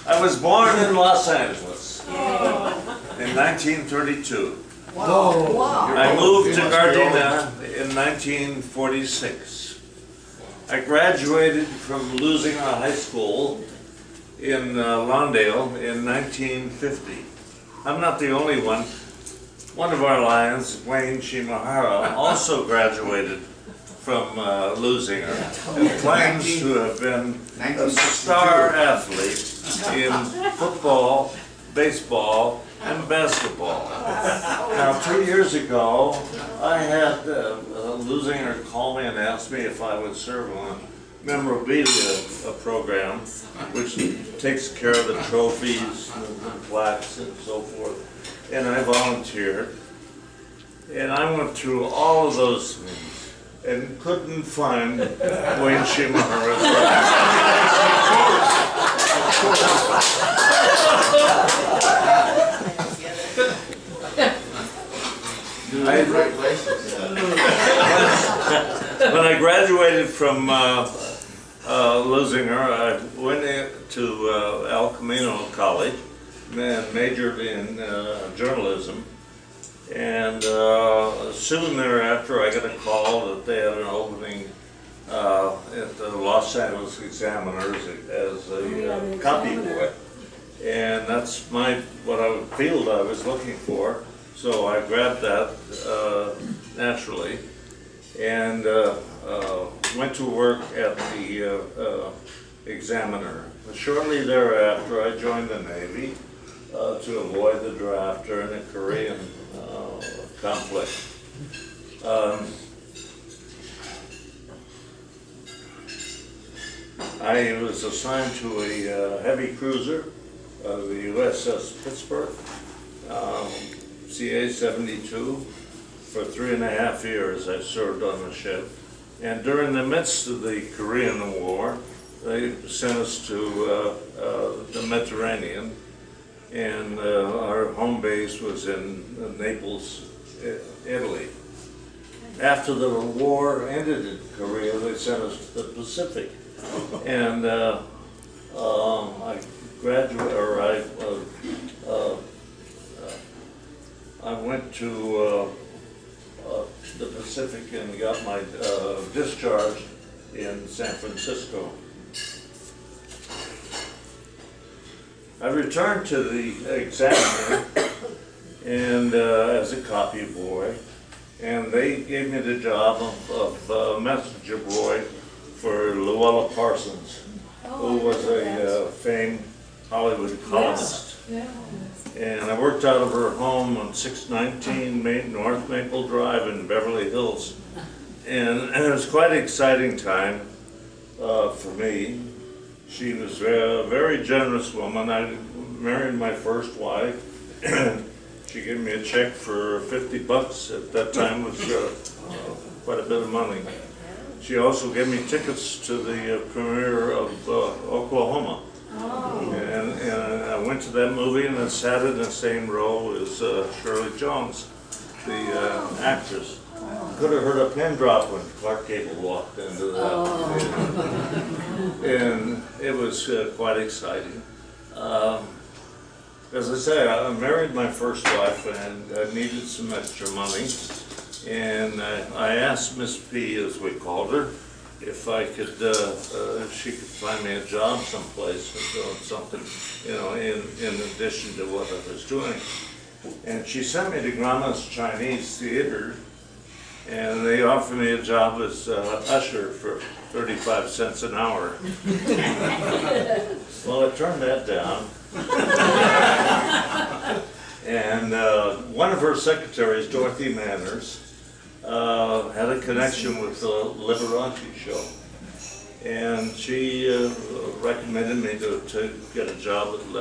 I was born in Los Angeles in 1932. Wow. I moved to Gardena in 1946. I graduated from Louisiana High School in Lawndale in 1950. I'm not the only one. One of our Lions, Wayne Shimahara, also graduated from Louisiana and claims to have been a star athlete in football, baseball, and basketball. Now, 2 years ago, I had Louisiana call me and ask me if I would serve on a memorabilia program, which takes care of the trophies and the plaques and so forth. And I volunteered. And I went through all of those things and couldn't find Wayne Shimahara's When I graduated from Louisiana, I went to El Camino College and majored in journalism. And soon thereafter, I got a call that they had an opening at the Los Angeles Examiners as a copy boy. And that's what field I was looking for. So I grabbed that naturally and went to work at the Examiner. Shortly thereafter, I joined the Navy to avoid the draft during the Korean conflict. I was assigned to a heavy cruiser, the USS Pittsburgh, CA-72. For 3.5 years I served on the ship. And during the midst of the Korean War, they sent us to the Mediterranean, and our home base was in Naples, Italy. After the war ended in Korea, they sent us to the Pacific. And I went to the Pacific and got my discharge in San Francisco. I returned to the Examiner and as a copy boy, and they gave me the job of messenger boy for Luella Parsons, who was a famed Hollywood columnist. And I worked out of her home on 619 North Maple Drive in Beverly Hills. And it was quite an exciting time for me. She was a very generous woman. I married my first wife. She gave me a check for $50. At that time was quite a bit of money. She also gave me tickets to the premiere of Oklahoma. And I went to that movie and I sat in the same row as Shirley Jones, the actress. Could have heard a pin drop when Clark Gable walked into that. And it was quite exciting. As I say, I married my first wife and I needed some extra money. And I asked Miss P, as we called her, if I could, if she could find me a job someplace, doing something, in addition to what I was doing. And she sent me to Grauman's Chinese Theater, and they offered me a job as usher for 35 cents an hour. Well, I turned that down. And one of her secretaries, Dorothy Manners, had a connection with the Liberace show, and she recommended me to get a job at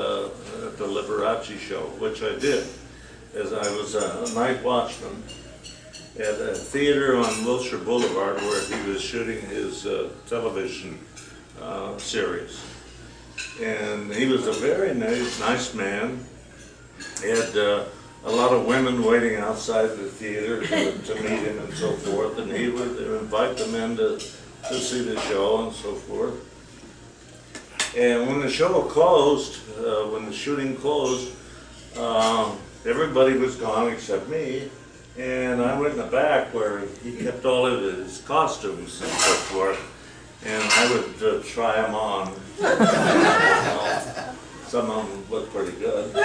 the Liberace show, which I did, as I was a night watchman at a theater on Wilshire Boulevard where he was shooting his television series. And he was a very nice man. He had a lot of women waiting outside the theater to meet him and so forth, and he would invite them in to see the show and so forth. And when the show closed, when the shooting closed, everybody was gone except me. And I went in the back where he kept all of his costumes and so forth. And I would try them on. Some of them looked pretty good.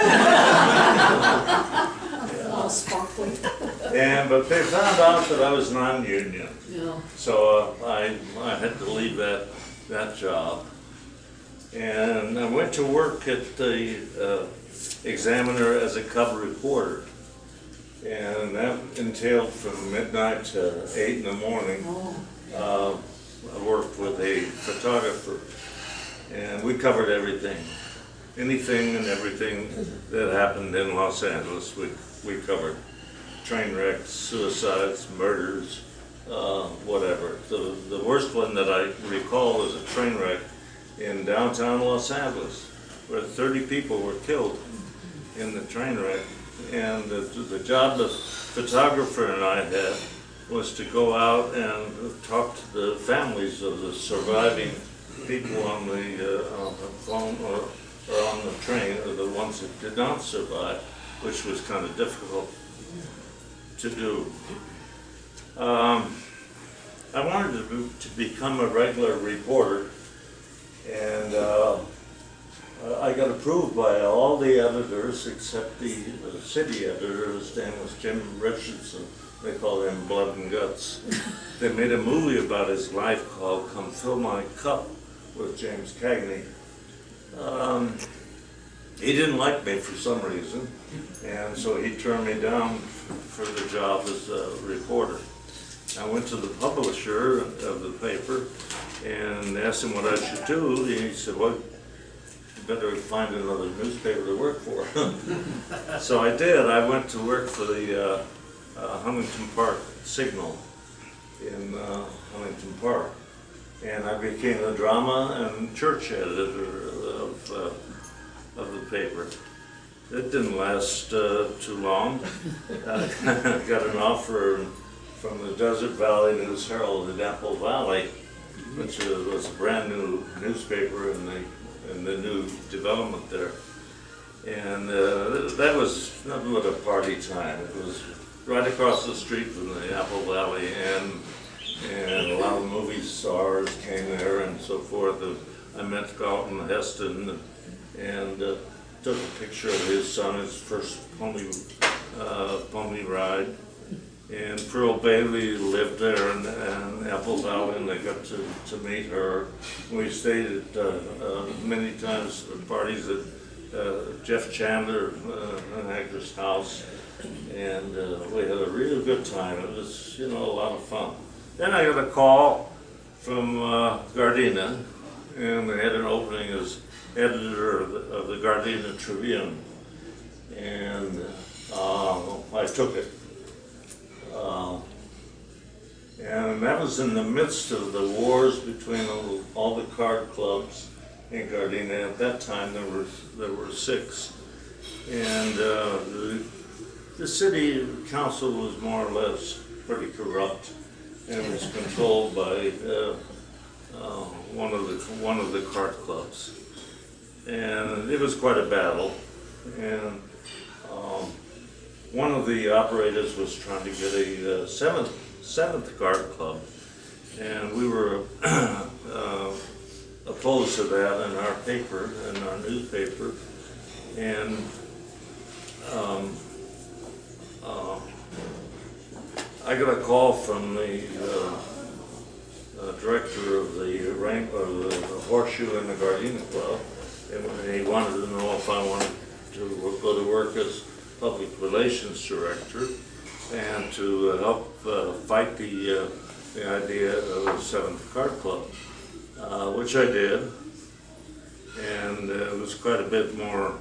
All sparkly. But they found out that I was non-union. Yeah. So I had to leave that job. And I went to work at the Examiner as a cub reporter. And that entailed from midnight to 8 in the morning. Oh. I worked with a photographer, and we covered everything. Anything and everything that happened in Los Angeles, we covered. Train wrecks, suicides, murders, whatever. The worst one that I recall was a train wreck in downtown Los Angeles, where 30 people were killed in the train wreck. And the job the photographer and I had was to go out and talk to the families of the surviving people on the phone or on the train, or the ones that did not survive, which was kind of difficult to do. I wanted to become a regular reporter, and I got approved by all the editors except the city editor. His name was Jim Richardson. They called him Blood and Guts. They made a movie about his life called Come Fill My Cup with James Cagney. He didn't like me for some reason, and so he turned me down for the job as a reporter. I went to the publisher of the paper and asked him what I should do. He said, well, you better find another newspaper to work for. So I did. I went to work for the Huntington Park Signal in Huntington Park. And I became the drama and church editor of the paper. It didn't last too long. I got an offer from the Desert Valley News Herald in Apple Valley, which was a brand new newspaper in the new development there. And that was nothing but a party time. It was right across the street from the Apple Valley, and a lot of movie stars came there and so forth. I met Carlton Heston and took a picture of his son, his first pony ride. And Pearl Bailey lived there in Apple Valley, and I got to meet her. We stayed at many times at parties at Jeff Chandler and Agner's house, and we had a really good time. It was, a lot of fun. Then I got a call from Gardena, and they had an opening as editor of the Gardena Tribune, and I took it. And that was in the midst of the wars between all the card clubs in Gardena. At that time, there were 6, and the city council was more or less pretty corrupt, and it was controlled by one of the card clubs, and it was quite a battle. And one of the operators was trying to get a seventh card club, and we were opposed to that in our paper, in our newspaper. And I got a call from the director of the Horseshoe in the Gardena Club, and he wanted to know if I wanted to go to work as public relations director and to help fight the idea of a 7th card club, which I did, and it was quite a bit more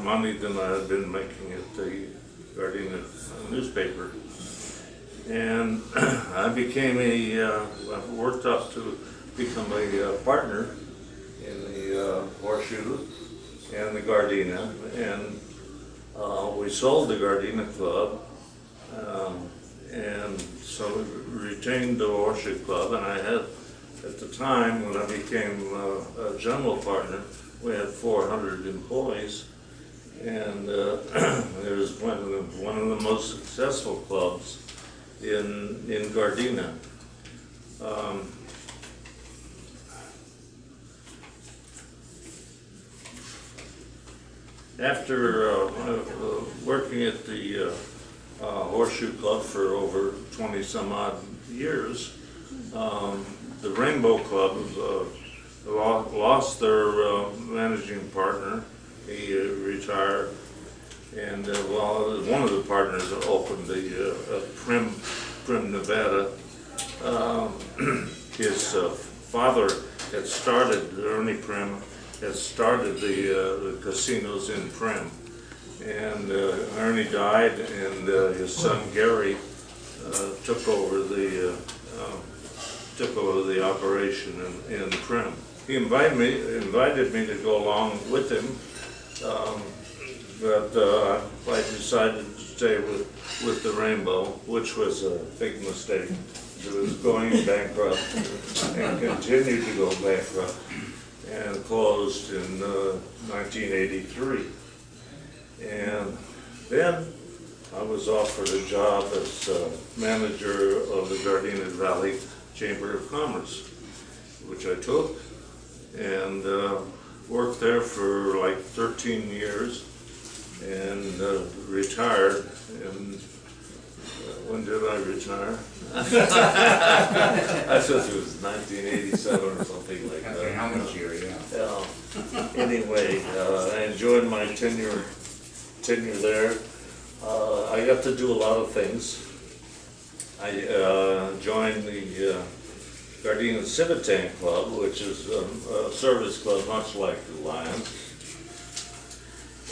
money than I had been making at the Gardena newspaper. And I became worked up to become a partner in the Horseshoe and the Gardena, and we sold the Gardena Club, and so we retained the Horseshoe Club, and I had At the time, when I became a general partner, we had 400 employees, and it was one of the most successful clubs in Gardena. After working at the Horseshoe Club for over 20 some odd years, the Rainbow Club lost their managing partner. He retired, and one of the partners opened the Prim, Nevada. His father had started, Ernie Prim, had started the casinos in Prim, and Ernie died, and his son Gary took over the operation in Prim. He invited me to go along with him, but I decided to stay with the Rainbow, which was a big mistake. It was going bankrupt and continued to go bankrupt, and closed in 1983. And then I was offered a job as manager of the Gardena Valley Chamber of Commerce, which I took, and worked there for like 13 years, and retired. And when did I retire? I thought it was 1987 or something like that. Okay, how much year, yeah. Anyway, I enjoyed my tenure there. I got to do a lot of things. I joined the Gardena Civitan Club, which is a service club much like the Lions.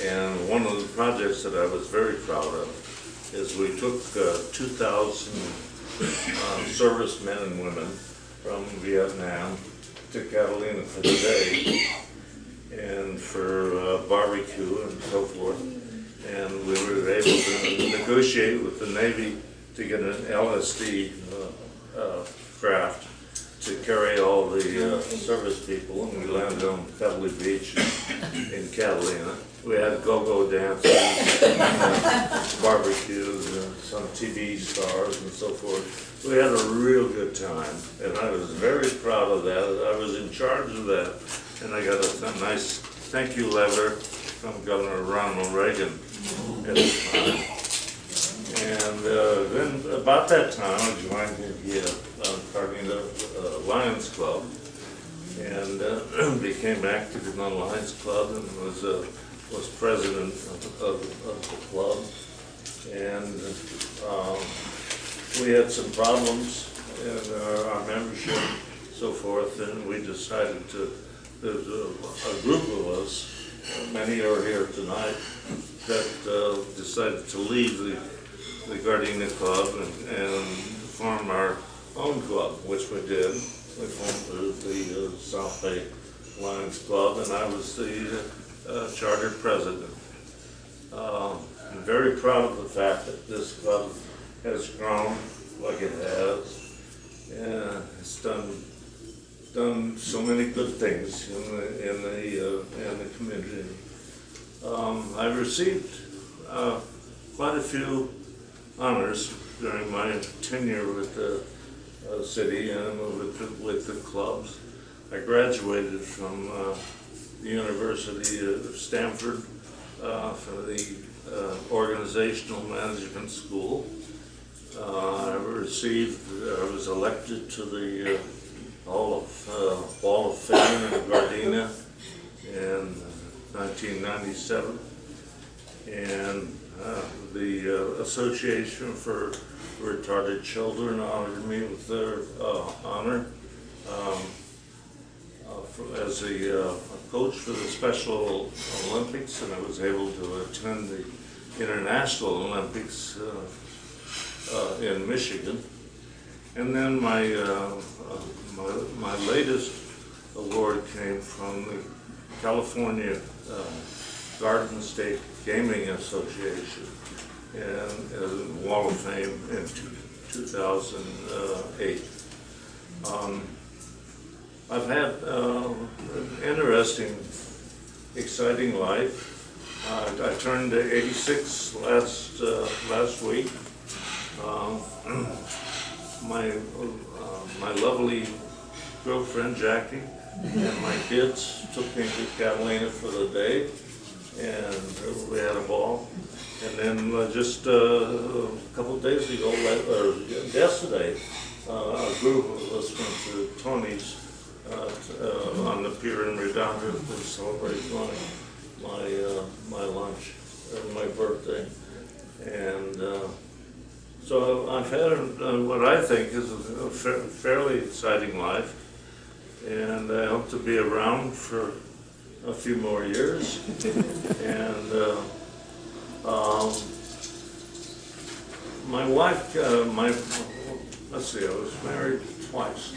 And one of the projects that I was very proud of is we took 2,000 servicemen and women from Vietnam to Catalina for the day, and for barbecue and so forth. And we were able to negotiate with the Navy to get an LSD craft to carry all the service people, and we landed on Pebbly Beach in Catalina. We had go-go dances, barbecues, some TV stars and so forth. We had a real good time, and I was very proud of that. I was in charge of that, and I got a nice thank you letter from Governor Ronald Reagan at the time. And then about that time, I joined the Gardena Lions Club, and became active in the Lions Club, and was president of the club. And we had some problems in our membership, so forth, and we decided there's a group of us, many are here tonight, that decided to leave the Gardena Club and form our own club, which we did. We formed the South Bay Lions Club, and I was the charter president. I'm very proud of the fact that this club has grown like it has. And it's done so many good things in the community. I received quite a few honors during my tenure with the city and with the clubs. I graduated from the University of Stanford for the Organizational Management School. I was elected to the Hall of Fame in Gardena in 1997, and the Association for Retarded Children honored me with their honor as a coach for the Special Olympics, and I was able to attend the International Olympics in Michigan. And then my latest award came from the California Garden State Gaming Association and Wall of Fame in 2008. I've had an interesting, exciting life. I turned 86 last week. My lovely girlfriend Jackie and my kids took me to Catalina for the day, and we had a ball. And then just a couple of days ago, or yesterday, a group of us went to Tony's on the pier in Redondo to celebrate my lunch and my birthday. And so I've had what I think is a fairly exciting life, and I hope to be around for a few more years. And my wife, let's see, I was married twice.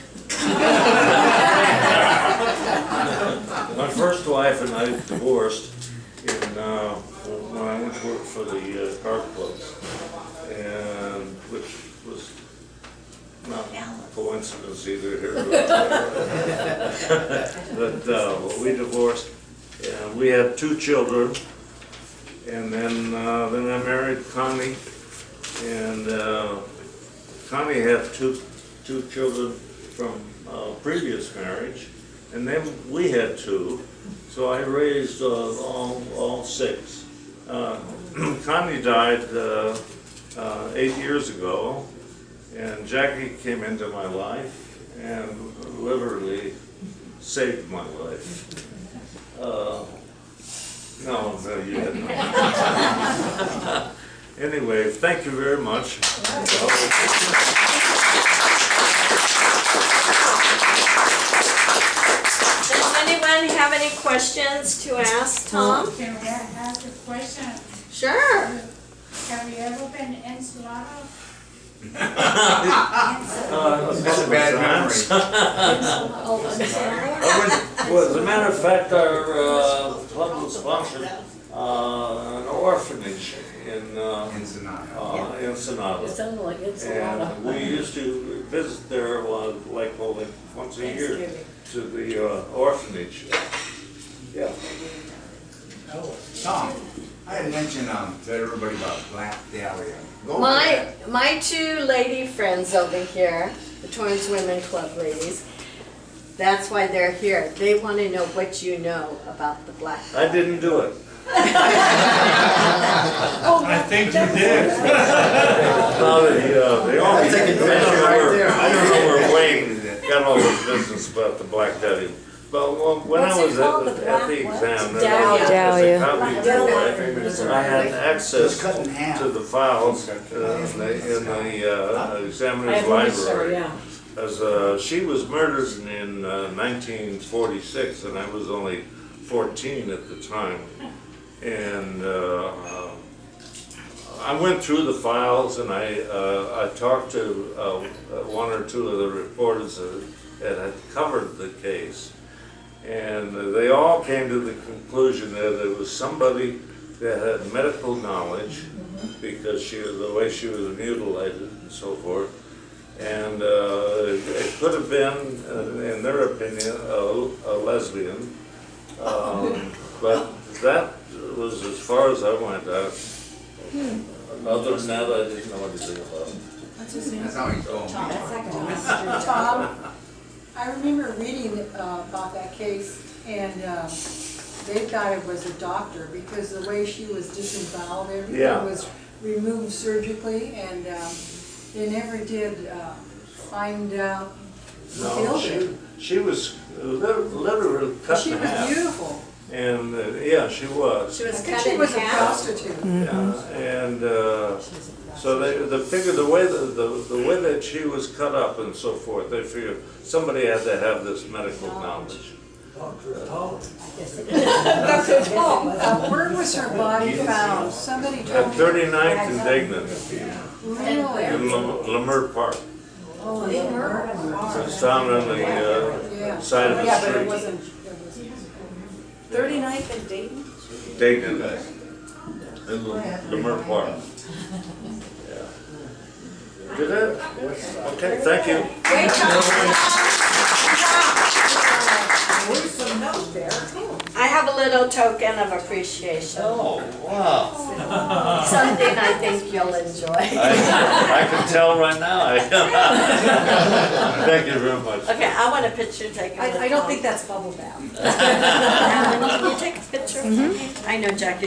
My first wife and I divorced when I went to work for the car clubs, and which was not a coincidence either here. But we divorced, and we had 2 children, and then I married Connie, and Connie had two children from previous marriage, and then we had 2, so I raised all 6. Connie died 8 years ago, and Jackie came into my life and literally saved my life. No, you didn't. Anyway, thank you very much. Does anyone have any questions to ask Tom? Can I ask a question? Sure. Have you ever been to Ensenada? That's a bad memory. Well, as a matter of fact, our club was sponsored an orphanage in Ensenada. Ensenada. sounded like And we used to visit there like once a year to the orphanage. Yeah. Tom, I had mentioned to everybody about Black Dahlia. Go ahead. My 2 lady friends over here, the Torrance Women Club ladies, that's why they're here. They want to know what you know about the Black I didn't do it. I think you did. No, they all, I don't know where Wayne got all this business about the Black Dahlia. But when What's I it was called, at the the black exam, what? as a copy Dahlia. boy, I had access Cut in half. to the files in the examiner's library. As she was murdered in 1946, and I was only 14 at the time. And I went through the files, and I talked to 1 or 2 of the reporters that had covered the case. And they all came to the conclusion that it was somebody that had medical knowledge, because the way she was mutilated and so forth. And it could have been, in their opinion, a lesbian. But that was as far as I went. Other than that, I didn't know anything about it. That's how he's going. Tom, I remember reading about that case, and they thought it was a doctor because the way she was disemboweled, everything Yeah. was removed surgically, and they never did find out who No, killed her. she was literally cut She in was half. beautiful. And yeah, she was. She I was think cut she in was a half. prostitute. Yeah, and so they figured the way that she was cut up and so forth, they figured somebody had to have this medical knowledge. Where was her body found? Somebody At told me. 39th and Dignan Really? in Leimert Park. Oh, It was found on the side of the street. it wasn't. 39th and Dayton? Dignan in Leimert Park. Yeah. Did it? Okay, thank you. Great job. out there. I have a little token of appreciation. Oh, wow. Something I think you'll enjoy. I can tell right now. Thank you very much. Okay, I want a picture taken with I don't Tom. think that's bubble bath. Alan, can you take a picture for me? I know Jackie